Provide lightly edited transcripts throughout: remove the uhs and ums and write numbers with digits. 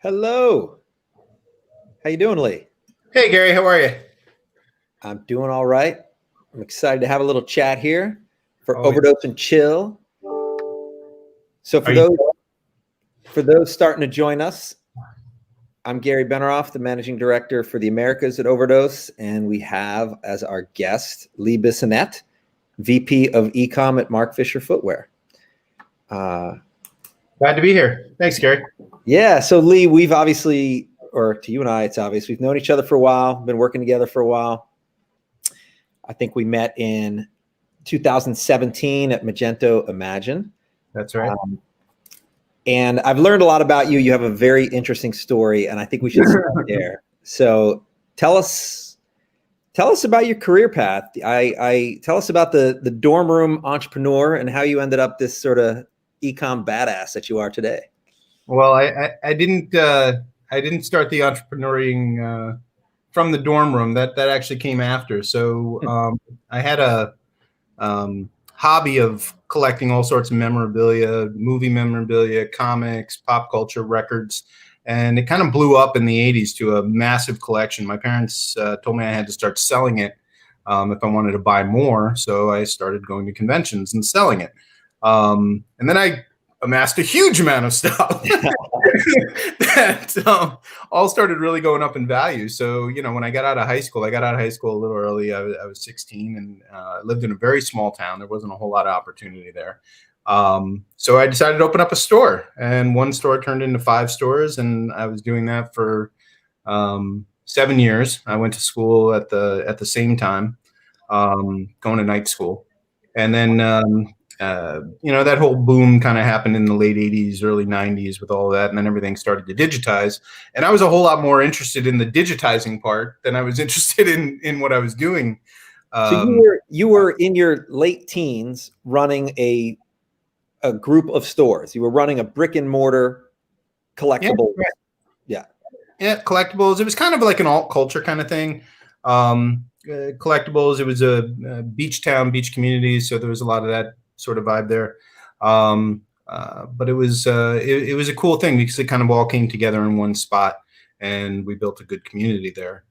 Hello. How you doing, Lee? Hey, Gary, how are you? I'm doing all right. I'm excited to have a little chat here for Always. Overdose and Chill. So Are you? for those starting to join us, I'm Gary Beneroff, the managing director for the Americas at Overdose, and we have as our guest Lee Bissonnette, VP of Ecom at Marc Fisher Footwear. Glad to be here. Thanks, Gary. Yeah, so Lee, we've obviously, or to you and I, it's obvious, we've known each other for a while, been working together for a while. I think we met in 2017 at Magento Imagine. That's right. And I've learned a lot about you. You have a very interesting story, and I think we should start there. So tell us about your career path. I tell us about the dorm room entrepreneur and how you ended up this sort of ecom badass that you are today. Well, I didn't start the entrepreneuring from the dorm room. That actually came after. So I had a hobby of collecting all sorts of memorabilia, movie memorabilia, comics, pop culture, records, and it kind of blew up in the 80s to a massive collection. My parents told me I had to start selling it if I wanted to buy more, so I started going to conventions and selling it. And then I amassed a huge amount of stuff that all started really going up in value. So, when I got out of high school a little early. I was 16 and lived in a very small town. There wasn't a whole lot of opportunity there. So I decided to open up a store, and one store turned into 5 stores, and I was doing that for 7 years. I went to school at the same time, going to night school. And then that whole boom kind of happened in the late 80s, early 90s with all of that. And then everything started to digitize. And I was a whole lot more interested in the digitizing part than I was interested in what I was doing. So you were in your late teens running a group of stores. You were running a brick and mortar collectible. Yeah, collectibles. It was kind of like an alt culture kind of thing. Collectibles. It was a beach town, beach community. So there was a lot of that sort of vibe there. But it was a cool thing because it kind of all came together in one spot, and we built a good community there.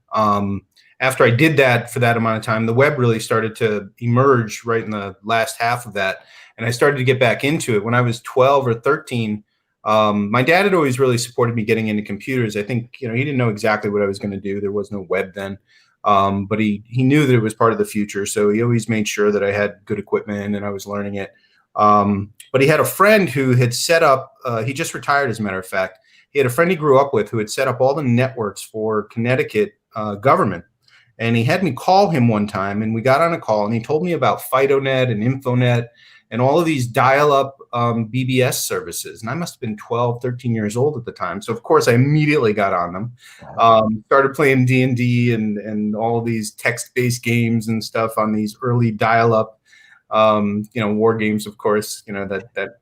After I did that for that amount of time, the web really started to emerge right in the last half of that. And I started to get back into it when I was 12 or 13. My dad had always really supported me getting into computers. I think, he didn't know exactly what I was going to do. There was no web then. But he knew that it was part of the future. So he always made sure that I had good equipment and I was learning it. But he had a friend who had set up, he just retired, as a matter of fact. He had a friend he grew up with who had set up all the networks for Connecticut government. And he had me call him one time, and we got on a call, and he told me about FidoNet and InfoNet and all of these dial-up BBS services. And I must have been 12, 13 years old at the time. So, of course, I immediately got on them, started playing D&D and all of these text-based games and stuff on these early dial-up, war games, of course, that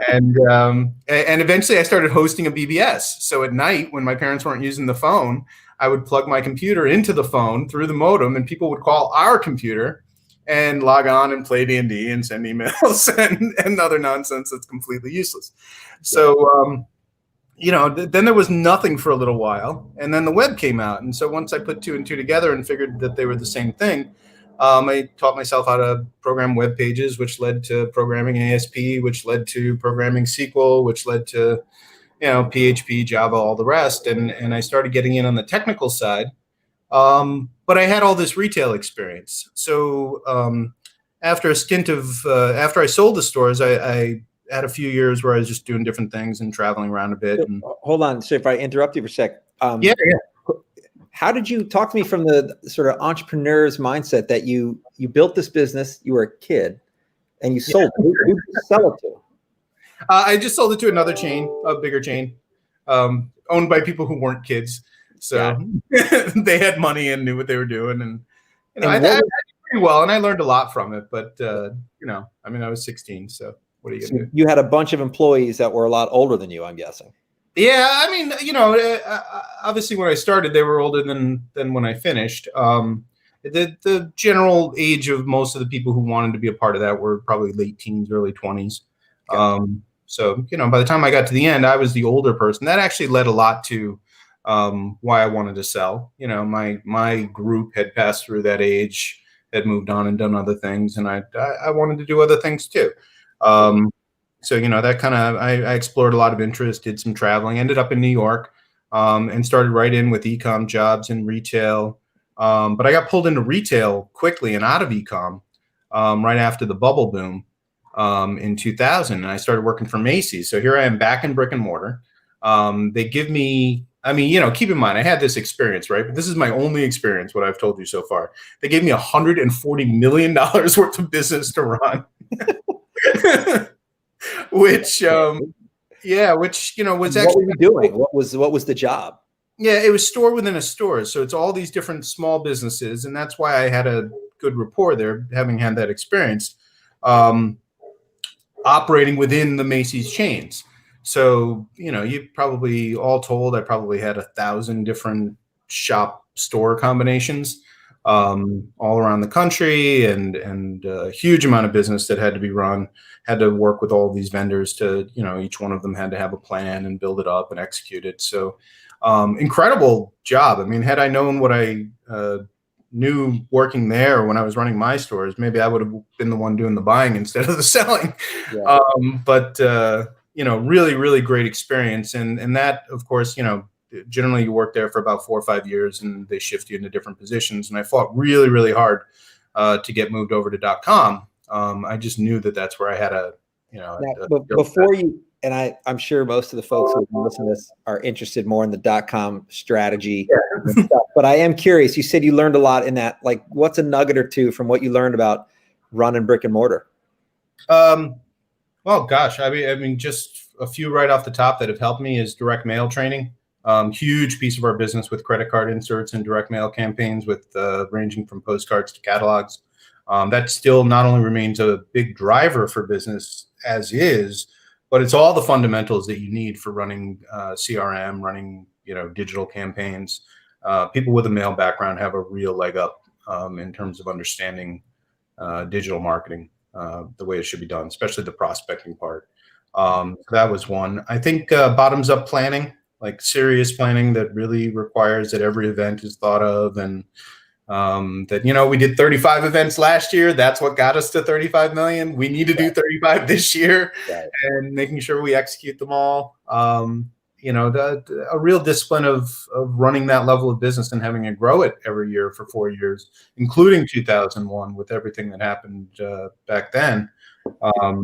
and eventually I started hosting a BBS. So at night when my parents weren't using the phone, I would plug my computer into the phone through the modem, and people would call our computer and log on and play D&D and send emails and other nonsense that's completely useless. So, then there was nothing for a little while, and then the web came out. And so once I put 2 and 2 together and figured that they were the same thing, I taught myself how to program web pages, which led to programming ASP, which led to programming SQL, which led to, PHP, Java, all the rest. And I started getting in on the technical side. But I had all this retail experience. So after a stint of, after I sold the stores, I had a few years where I was just doing different things and traveling around a bit. And hold on. So if I interrupt you for a sec. Yeah. How did you talk to me from the sort of entrepreneur's mindset that you built this business, you were a kid, and you sold it? Who did you sell it to? I just sold it to another chain, a bigger chain, owned by people who weren't kids. So they had money and knew what they were doing. And, I did pretty well, and I learned a lot from it. But, I was 16, so what are you going to do? You had a bunch of employees that were a lot older than you, I'm guessing. Yeah, obviously when I started, they were older than when I finished. The general age of most of the people who wanted to be a part of that were probably late teens, early 20s. So, by the time I got to the end, I was the older person. That actually led a lot to why I wanted to sell. My group had passed through that age, had moved on and done other things, and I wanted to do other things too. So, that kind of, I explored a lot of interest, did some traveling, ended up in New York, and started right in with e-com jobs in retail. But I got pulled into retail quickly and out of e-com right after the bubble boom in 2000. And I started working for Macy's. So here I am back in brick and mortar. They give me, keep in mind, I had this experience, right? But this is my only experience, what I've told you so far. They gave me $140 million worth of business to run. Which, was actually. What were you doing? What was the job? Yeah, it was store within a store. So it's all these different small businesses. And that's why I had a good rapport there, having had that experience, operating within the Macy's chains. So, you probably, all told, I probably had 1,000 different shop store combinations all around the country, and a huge amount of business that had to be run. Had to work with all these vendors to, each one of them had to have a plan and build it up and execute it. So incredible job. I mean, had I known what I knew working there when I was running my stores, maybe I would have been the one doing the buying instead of the selling. Yeah. But really, really great experience. And that, of course, generally you work there for about 4 or 5 years and they shift you into different positions. And I fought really, really hard to get moved over to .com. I just knew that that's where I had before you, and I'm sure most of the folks who listen to this are interested more in the .com strategy. Yeah. But I am curious, you said you learned a lot in that. Like, what's a nugget or two from what you learned about running brick and mortar? Well, gosh, I mean, just a few right off the top that have helped me is direct mail training. Huge piece of our business with credit card inserts and direct mail campaigns, with ranging from postcards to catalogs. That still not only remains a big driver for business as is, but it's all the fundamentals that you need for running CRM, running digital campaigns. People with a mail background have a real leg up in terms of understanding digital marketing the way it should be done, especially the prospecting part. That was one. I think bottoms up planning, like serious planning that really requires that every event is thought of, and that, we did 35 events last year. That's what got us to 35 million. We need to do 35 this year, right, and making sure we execute them all. A real discipline of running that level of business and having it grow it every year for 4 years, including 2001 with everything that happened back then. I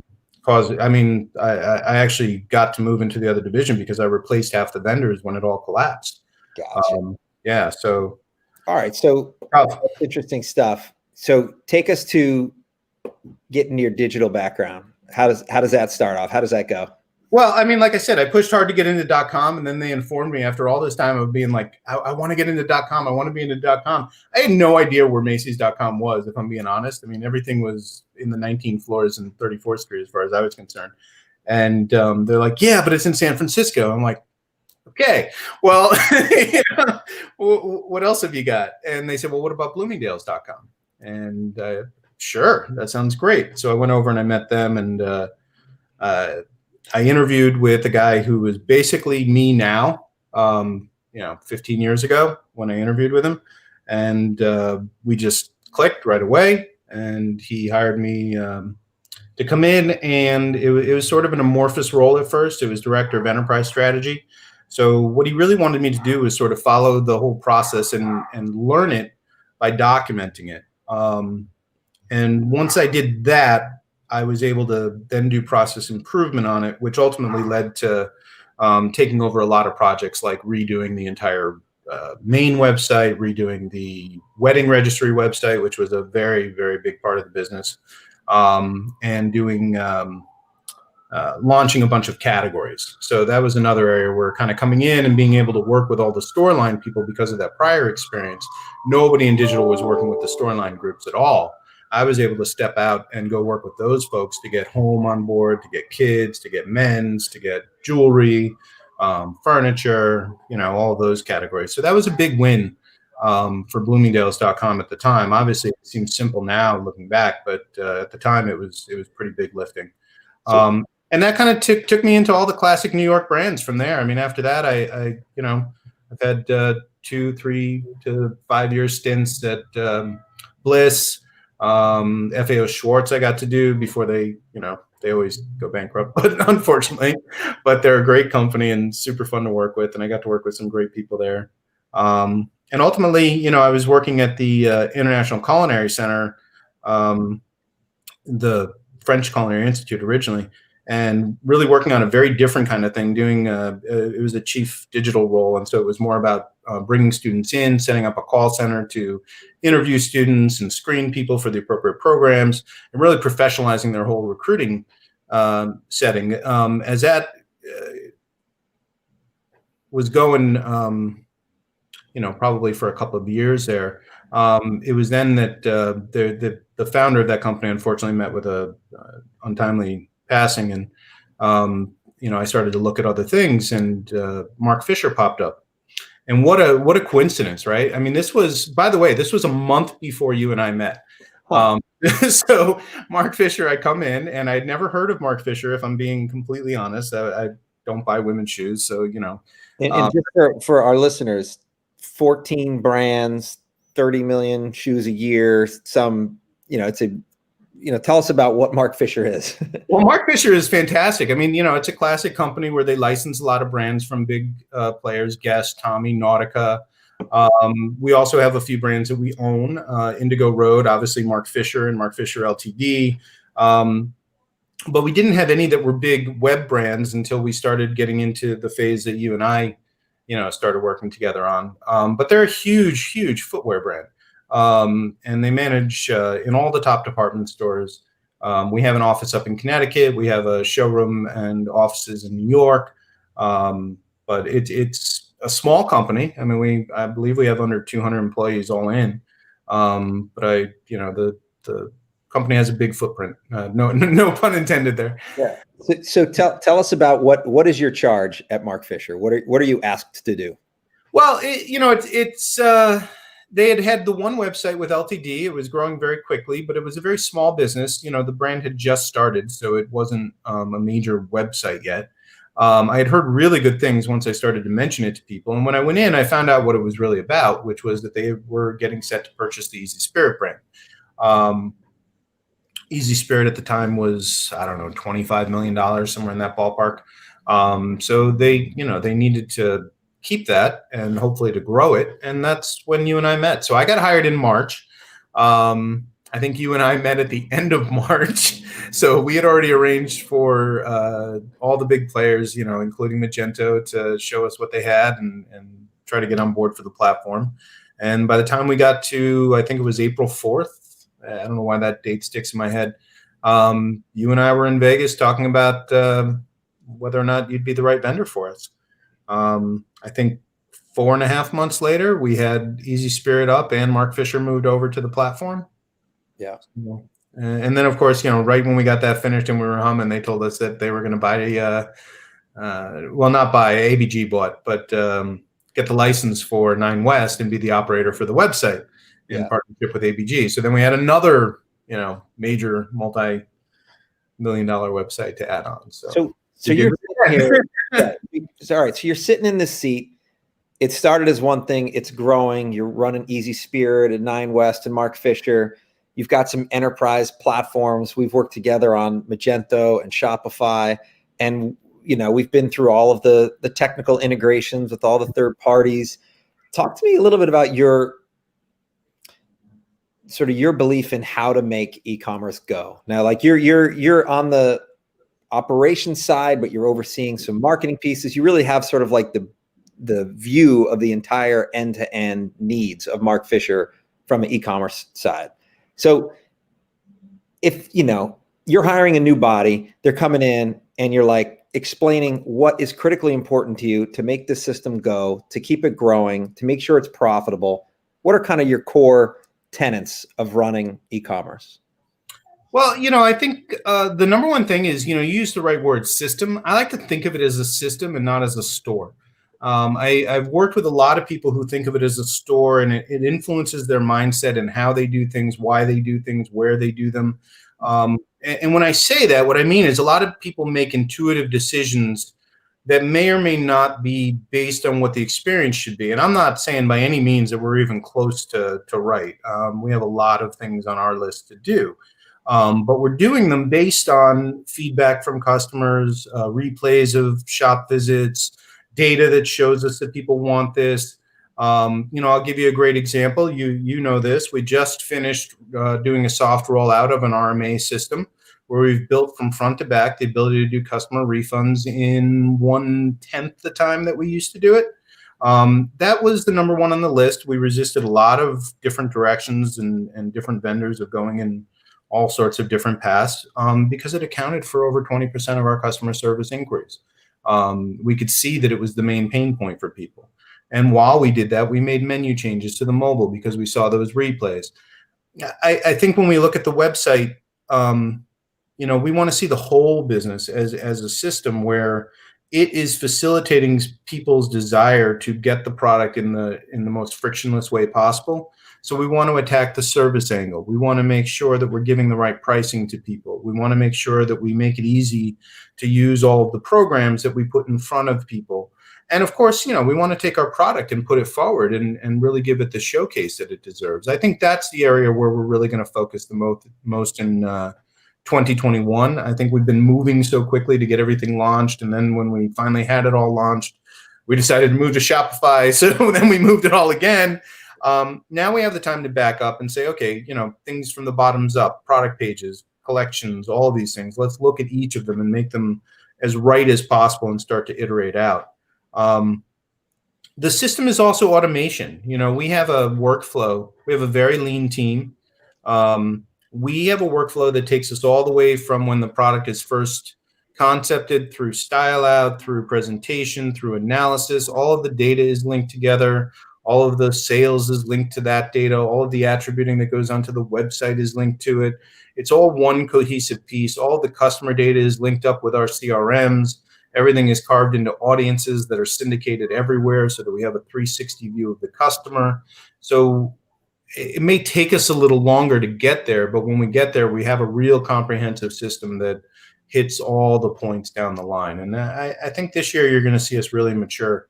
actually got to move into the other division because I replaced half the vendors when it all collapsed. Gotcha. So. All right. So that's interesting stuff. So take us to getting your digital background. How does that start off? How does that go? Well, I mean, like I said, I pushed hard to get into .com, and then they informed me after all this time of being like, I want to get into .com. I want to be into .com. I had no idea where Macy's.com was, if I'm being honest. I mean, everything was in the 19 floors and 34th Street as far as I was concerned. And they're like, yeah, but it's in San Francisco. I'm like, okay, well, what else have you got? And they said, well, what about Bloomingdale's.com? And sure, that sounds great. So I went over and I met them, and I interviewed with a guy who was basically me now, 15 years ago when I interviewed with him. And we just clicked right away, and he hired me to come in. And it was sort of an amorphous role at first. It was director of enterprise strategy. So what he really wanted me to do was sort of follow the whole process and learn it by documenting it. And once I did that, I was able to then do process improvement on it, which ultimately led to taking over a lot of projects, like redoing the entire main website, redoing the wedding registry website, which was a very, very big part of the business, and doing launching a bunch of categories. So that was another area where kind of coming in and being able to work with all the storyline people because of that prior experience. Nobody in digital was working with the storyline groups at all. I was able to step out and go work with those folks to get home on board, to get kids, to get men's, to get jewelry, furniture, all those categories. So that was a big win for Bloomingdale's.com at the time. Obviously, it seems simple now looking back, but at the time it was pretty big lifting. And that kind of took me into all the classic New York brands from there. I mean, after that, I you know, I've had 2, 3 to 5 year stints at Bliss, FAO Schwartz. I got to do before they, you know, they always go bankrupt, but unfortunately, but they're a great company and super fun to work with, and I got to work with some great people there. And ultimately, you know, I was working at the International Culinary Center, the French Culinary Institute originally, and really working on a very different kind of thing, doing it was a chief digital role. And so it was more about bringing students in, setting up a call center to interview students and screen people for the appropriate programs, and really professionalizing their whole recruiting setting. As that was going, you know, probably for a couple of years there, it was then that the founder of that company unfortunately met with a untimely passing, and you know, I started to look at other things, and Marc Fisher popped up, and what a coincidence, right? I mean, this was, by the way, this was a month before you and I met. Huh. So Marc Fisher, I come in, and I'd never heard of Marc Fisher, if I'm being completely honest. I don't buy women's shoes, so you know. And just for our listeners, 14 brands, 30 million shoes a year. Some, you know, it's a, you know, tell us about what Marc Fisher is. Well, Marc Fisher is fantastic. I mean, you know, it's a classic company where they license a lot of brands from big players, Guess, Tommy, Nautica. We also have a few brands that we own, Indigo Road, obviously Marc Fisher and Marc Fisher Ltd. But we didn't have any that were big web brands until we started getting into the phase that you and I, you know, started working together on. But they're a huge, huge footwear brand. And they manage in all the top department stores. We have an office up in Connecticut. We have a showroom and offices in New York. But it's a small company. I mean, I believe we have under 200 employees all in. But you know, the company has a big footprint. No pun intended there. Yeah. So tell us about what is your charge at Marc Fisher? What are you asked to do? Well, you know, it's they had the one website with LTD. It was growing very quickly, but it was a very small business. You know, the brand had just started, so it wasn't a major website yet. I had heard really good things once I started to mention it to people. And when I went in, I found out what it was really about, which was that they were getting set to purchase the Easy Spirit brand. Easy Spirit at the time was, I don't know, $25 million, somewhere in that ballpark. So they, you know, they needed to keep that and hopefully to grow it. And that's when you and I met. So I got hired in March. I think you and I met at the end of March. So we had already arranged for all the big players, you know, including Magento, to show us what they had and try to get on board for the platform. And by the time we got to, I think it was April 4th, I don't know why that date sticks in my head, you and I were in Vegas talking about whether or not you'd be the right vendor for us. I think 4.5 months later, we had Easy Spirit up and Marc Fisher moved over to the platform. Yeah. And then, of course, you know, right when we got that finished and we were humming, they told us that they were going to buy well, not buy, ABG bought, but get the license for 9 West and be the operator for the website in partnership with ABG. So then we had another, you know, major multi-million-dollar website to add on. So you're here. All right. So you're sitting in this seat. It started as one thing. It's growing. You're running Easy Spirit and 9 West and Marc Fisher. You've got some enterprise platforms. We've worked together on Magento and Shopify. And, you know, we've been through all of the technical integrations with all the third parties. Talk to me a little bit about your belief in how to make e-commerce go. Now, like you're on the operations side, but you're overseeing some marketing pieces. You really have sort of like the view of the entire end-to-end needs of Marc Fisher from an e-commerce side. So if, you know, you're hiring a new body, they're coming in and you're like explaining what is critically important to you to make the system go, to keep it growing, to make sure it's profitable. What are kind of your core tenets of running e-commerce? Well, you know, I think the number one thing is, you know, you use the right word, system. I like to think of it as a system and not as a store. I've worked with a lot of people who think of it as a store, and it influences their mindset and how they do things, why they do things, where they do them. And when I say that, what I mean is a lot of people make intuitive decisions that may or may not be based on what the experience should be. And I'm not saying by any means that we're even close to right. We have a lot of things on our list to do. But we're doing them based on feedback from customers, replays of shop visits, data that shows us that people want this. I'll give you a great example. You know this. We just finished doing a soft rollout of an RMA system where we've built from front to back the ability to do customer refunds in 1/10 the time that we used to do it. That was the number one on the list. We resisted a lot of different directions and different vendors of going in all sorts of different paths because it accounted for over 20% of our customer service inquiries. We could see that it was the main pain point for people. And while we did that, we made menu changes to the mobile because we saw those replays. I think when we look at the website, we want to see the whole business as a system where it is facilitating people's desire to get the product in the most frictionless way possible. So we want to attack the service angle. We want to make sure that we're giving the right pricing to people. We want to make sure that we make it easy to use all of the programs that we put in front of people. And of course, we want to take our product and put it forward and really give it the showcase that it deserves. I think that's the area where we're really going to focus the most in 2021. I think we've been moving so quickly to get everything launched. And then when we finally had it all launched, we decided to move to Shopify. So then we moved it all again. Now we have the time to back up and say, okay, things from the bottoms up, product pages, collections, all of these things. Let's look at each of them and make them as right as possible and start to iterate out. The system is also automation. We have a workflow. We have a very lean team. We have a workflow that takes us all the way from when the product is first concepted through style out, through presentation, through analysis. All of the data is linked together. All of the sales is linked to that data. All of the attributing that goes onto the website is linked to it. It's all one cohesive piece. All of the customer data is linked up with our CRMs. Everything is carved into audiences that are syndicated everywhere so that we have a 360 view of the customer. So it may take us a little longer to get there, but when we get there, we have a real comprehensive system that hits all the points down the line. And I think this year you're going to see us really mature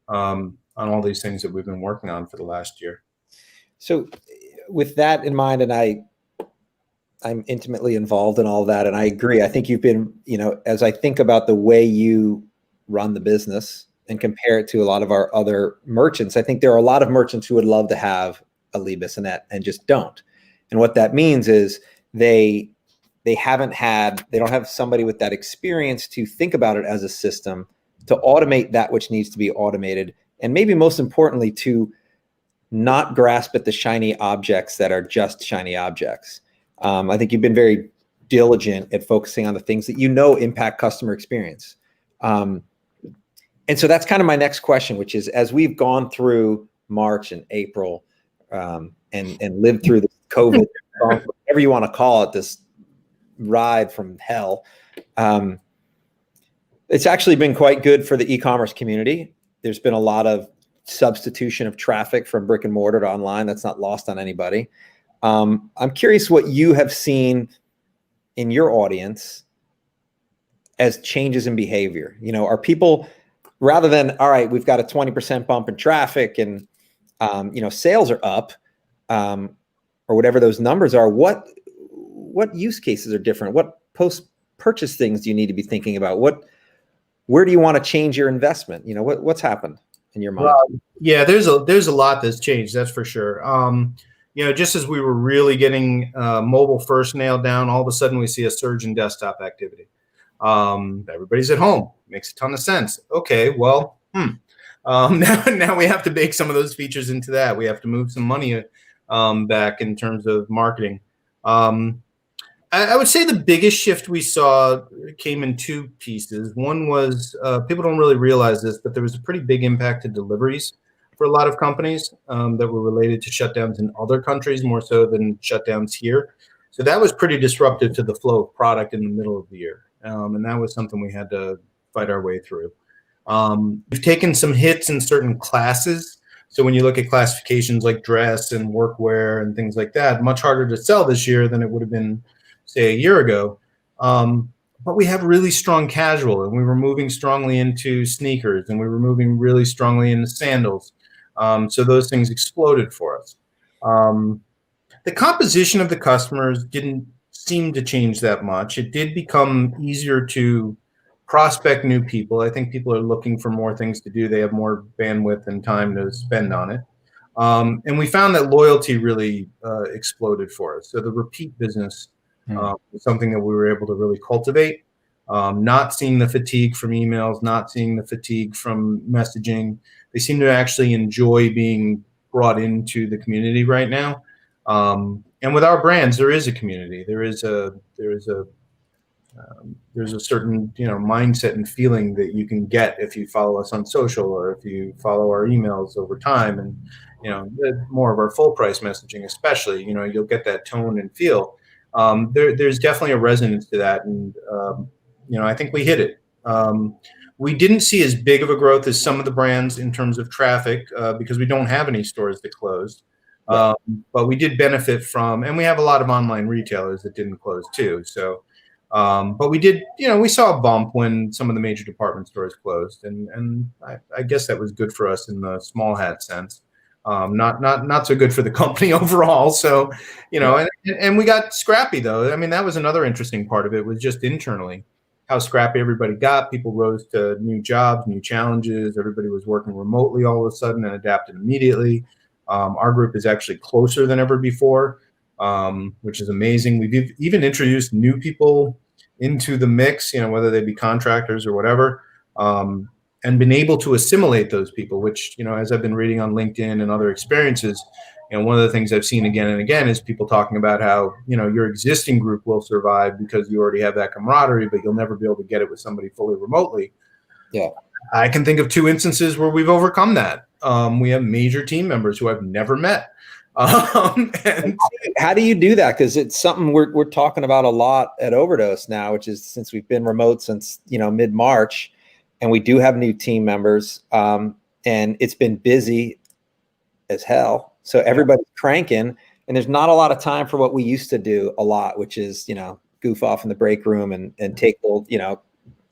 on all these things that we've been working on for the last year. So with that in mind, and I'm intimately involved in all of that, and I agree. I think you've been, as I think about the way you run the business and compare it to a lot of our other merchants, I think there are a lot of merchants who would love to have a Bissonnette and just don't. And what that means is they don't have somebody with that experience to think about it as a system, to automate that which needs to be automated, and maybe most importantly, to not grasp at the shiny objects that are just shiny objects. I think you've been very diligent at focusing on the things that impact customer experience. And so that's kind of my next question, which is, as we've gone through March and April and lived through this COVID, whatever you want to call it, this ride from hell, it's actually been quite good for the e-commerce community. There's been a lot of substitution of traffic from brick and mortar to online. That's not lost on anybody. I'm curious what you have seen in your audience as changes in behavior. Are people, rather than, all right, we've got a 20% bump in traffic and sales are up, or whatever those numbers are, what use cases are different? What post-purchase things do you need to be thinking about? Where do you want to change your investment? What's happened in your mind? Yeah, there's a lot that's changed, that's for sure. Just as we were really getting mobile first nailed down, all of a sudden we see a surge in desktop activity. Everybody's at home. Makes a ton of sense. Okay, well, now we have to bake some of those features into that. We have to move some money back in terms of marketing. I would say the biggest shift we saw came in two pieces. One was, people don't really realize this, but there was a pretty big impact to deliveries for a lot of companies that were related to shutdowns in other countries, more so than shutdowns here. So that was pretty disruptive to the flow of product in the middle of the year. And that was something we had to fight our way through. We've taken some hits in certain classes. So when you look at classifications like dress and workwear and things like that, much harder to sell this year than it would have been say a year ago. But we have really strong casual, and we were moving strongly into sneakers, and we were moving really strongly into sandals. So those things exploded for us. The composition of the customers didn't seem to change that much. It did become easier to prospect new people. I think people are looking for more things to do. They have more bandwidth and time to spend on it. And we found that loyalty really exploded for us. So the repeat business was something that we were able to really cultivate. Not seeing the fatigue from emails, not seeing the fatigue from messaging. They seem to actually enjoy being brought into the community right now. And with our brands, there is a community. There's a certain mindset and feeling that you can get if you follow us on social or if you follow our emails over time, and more of our full price messaging, especially you'll get that tone and feel. There's definitely a resonance to that, and I think we hit it. We didn't see as big of a growth as some of the brands in terms of traffic because we don't have any stores that closed. But we did benefit from, and we have a lot of online retailers that didn't close too. So, but we did, we saw a bump when some of the major department stores closed, and I guess that was good for us in the small hat sense. Not so good for the company overall. So, and we got scrappy though. I mean, that was another interesting part of it, was just internally how scrappy everybody got. People rose to new jobs, new challenges. Everybody was working remotely all of a sudden and adapted immediately. Our group is actually closer than ever before, which is amazing. We've even introduced new people into the mix, whether they be contractors or whatever, and been able to assimilate those people, which, as I've been reading on LinkedIn and other experiences, one of the things I've seen again and again is people talking about how, your existing group will survive because you already have that camaraderie, but you'll never be able to get it with somebody fully remotely. Yeah. I can think of 2 instances where we've overcome that. We have major team members who I've never met. And how do you do that? Because it's something we're talking about a lot at Overdose now, which is since we've been remote since mid-March, and we do have new team members, and it's been busy as hell. So everybody's cranking, and there's not a lot of time for what we used to do a lot, which is goof off in the break room and take little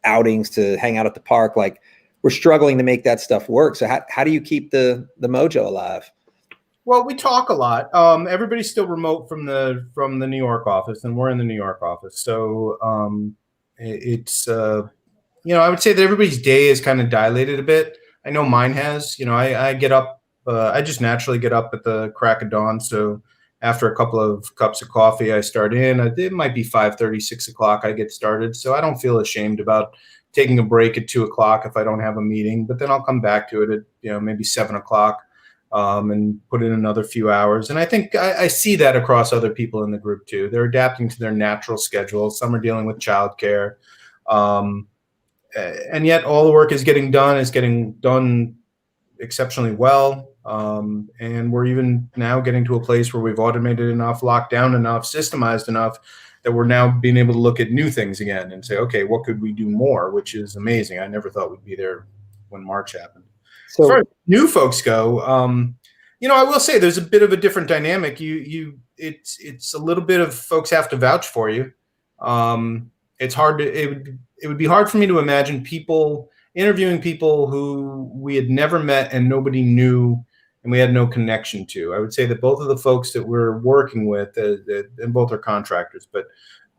outings to hang out at the park. Like, we're struggling to make that stuff work. So how do you keep the mojo alive? Well, we talk a lot. Everybody's still remote from the New York office, and we're in the New York office. So it's I would say that everybody's day is kind of dilated a bit. I know mine has. I get up. I just naturally get up at the crack of dawn. So after a couple of cups of coffee, I start in. It might be 5:30, 6 o'clock. I get started. So I don't feel ashamed about taking a break at 2 o'clock if I don't have a meeting. But then I'll come back to it at maybe 7 o'clock. And put in another few hours. And I think I see that across other people in the group too. They're adapting to their natural schedules. Some are dealing with childcare. And yet all the work is getting done exceptionally well. And we're even now getting to a place where we've automated enough, locked down enough, systemized enough that we're now being able to look at new things again and say, okay, what could we do more? Which is amazing. I never thought we'd be there when March happened. So, as far as new folks go, I will say there's a bit of a different dynamic. It's a little bit of folks have to vouch for you. It's hard it would be hard for me to imagine interviewing people who we had never met and nobody knew and we had no connection to. I would say that both of the folks that we're working with, and both are contractors, but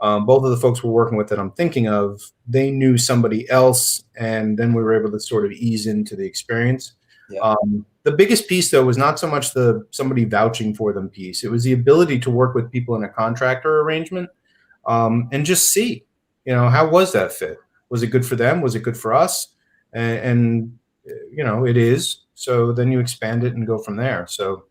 both of the folks we're working with that I'm thinking of, they knew somebody else, and then we were able to sort of ease into the experience. Yeah. The biggest piece, though, was not so much the somebody vouching for them piece. It was the ability to work with people in a contractor arrangement and just see, how was that fit? Was it good for them? Was it good for us? And it is. So then you expand it and go from there. So,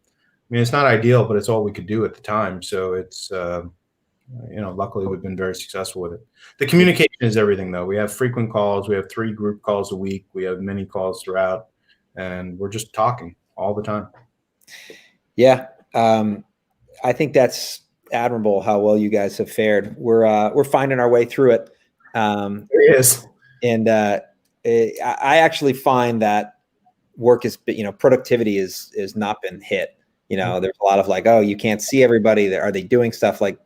it's not ideal, but it's all we could do at the time. So it's luckily we've been very successful with it. The communication is everything, though. We have frequent calls. We have 3 group calls a week. We have many calls throughout, and we're just talking all the time. Yeah. I think that's admirable how well you guys have fared. We're finding our way through it. It is. And I actually find that work is, productivity is not been hit. There's a lot of like, oh, you can't see everybody. Are they doing stuff like,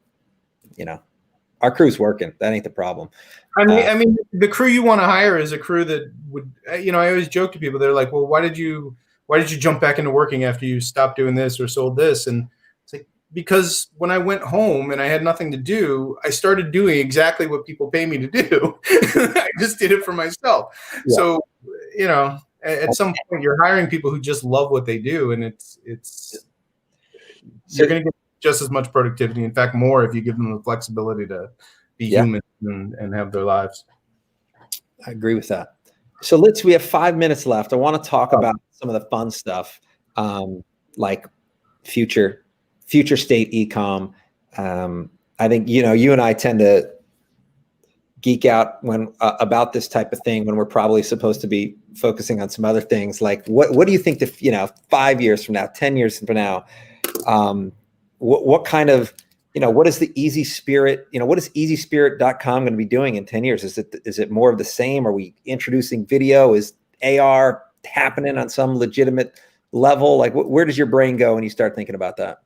our crew's working. That ain't the problem. I mean, the crew you want to hire is a crew that would, I always joke to people. They're like, well, why did you jump back into working after you stopped doing this or sold this? And it's like, because when I went home and I had nothing to do, I started doing exactly what people pay me to do. I just did it for myself. Yeah. So, at some point you're hiring people who just love what they do. And you're going to get just as much productivity. In fact, more if you give them the flexibility to be human and have their lives. I agree with that. So we have 5 minutes left. I want to talk about some of the fun stuff, like future state ecom. I think, you and I tend to geek out about this type of thing when we're probably supposed to be focusing on some other things. Like what do you think 5 years from now, 10 years from now, what kind of, what is the Easy Spirit, what is easyspirit.com going to be doing in 10 years? Is it more of the same? Are we introducing video? Is AR happening on some legitimate level? Like where does your brain go when you start thinking about that?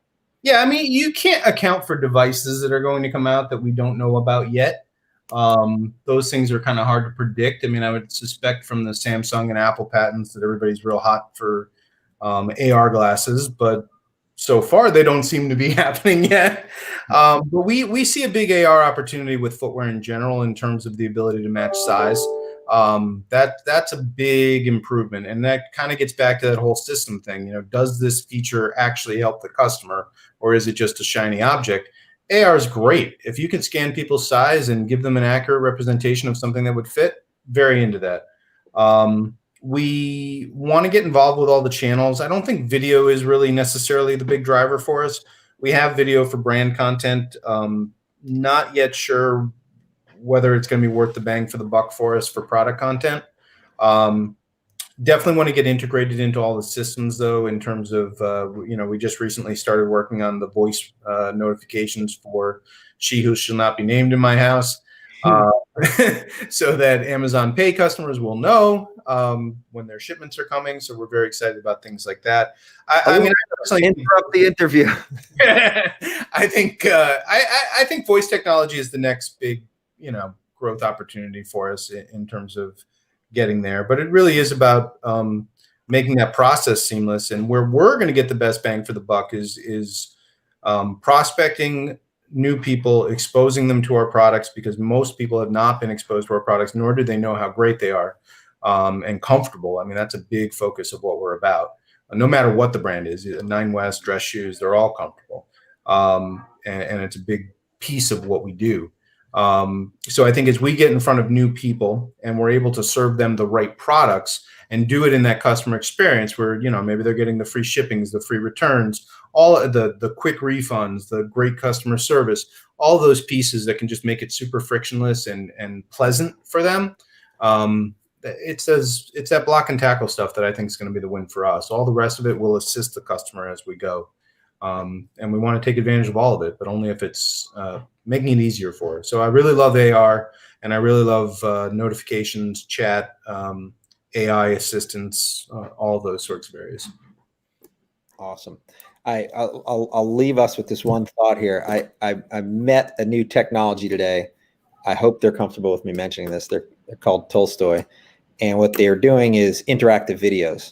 Yeah, I mean, you can't account for devices that are going to come out that we don't know about yet. Those things are kind of hard to predict. I mean, I would suspect from the Samsung and Apple patents that everybody's real hot for AR glasses, but so far they don't seem to be happening yet. But we see a big AR opportunity with footwear in general in terms of the ability to match size. That's a big improvement, and that kind of gets back to that whole system thing. Does this feature actually help the customer, or is it just a shiny object? AR is great. If you can scan people's size and give them an accurate representation of something that would fit, very into that. We want to get involved with all the channels. I don't think video is really necessarily the big driver for us. We have video for brand content. Not yet sure whether it's going to be worth the bang for the buck for us for product content. Definitely want to get integrated into all the systems, though, in terms of, we just recently started working on the voice notifications for She Who Shall Not Be Named in My House, so that Amazon Pay customers will know when their shipments are coming. So we're very excited about things like that. I mean, I personally interrupt the interview. I think voice technology is the next big, growth opportunity for us in terms of getting there, but it really is about making that process seamless. And where we're going to get the best bang for the buck is prospecting new people, exposing them to our products, because most people have not been exposed to our products, nor do they know how great they are and comfortable. I mean, that's a big focus of what we're about. No matter what the brand is, Nine West, dress shoes, they're all comfortable. And it's a big piece of what we do. So I think as we get in front of new people and we're able to serve them the right products and do it in that customer experience where, maybe they're getting the free shippings, the free returns, all of the quick refunds, the great customer service, all those pieces that can just make it super frictionless and pleasant for them. It's that block and tackle stuff that I think is going to be the win for us. All the rest of it will assist the customer as we go. And we want to take advantage of all of it, but only if it's making it easier for us. So I really love AR, and I really love notifications, chat, AI assistance, all those sorts of areas. Awesome. I'll leave us with this one thought here. I met a new technology today. I hope they're comfortable with me mentioning this. They're called Tolstoy, and what they're doing is interactive videos.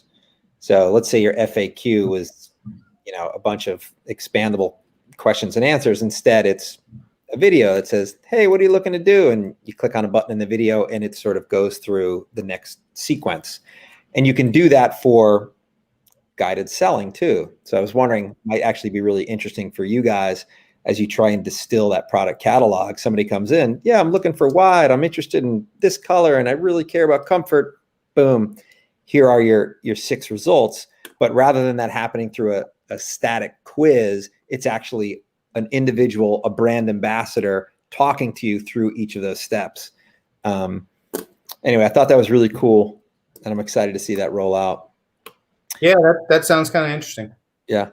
So let's say your FAQ was a bunch of expandable questions and answers. Instead, it's a video that says, hey, what are you looking to do? And you click on a button in the video and it sort of goes through the next sequence. And you can do that for guided selling too. So I was wondering, might actually be really interesting for you guys as you try and distill that product catalog. Somebody comes in, yeah, I'm looking for wide, I'm interested in this color, and I really care about comfort. Boom, here are your 6 results. But rather than that happening through a static quiz, it's actually an individual, a brand ambassador talking to you through each of those steps. Anyway, I thought that was really cool, and I'm excited to see that roll out. Yeah, that sounds kind of interesting. Yeah.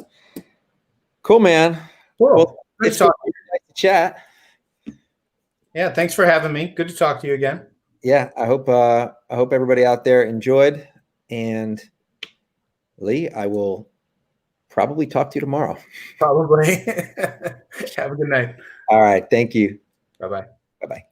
Cool, man. Cool. Well, good to talk to you. Nice to chat. Yeah, thanks for having me. Good to talk to you again. Yeah, I hope everybody out there enjoyed. And Lee, I will probably talk to you tomorrow. Probably. Have a good night. All right. Thank you. Bye-bye. Bye-bye.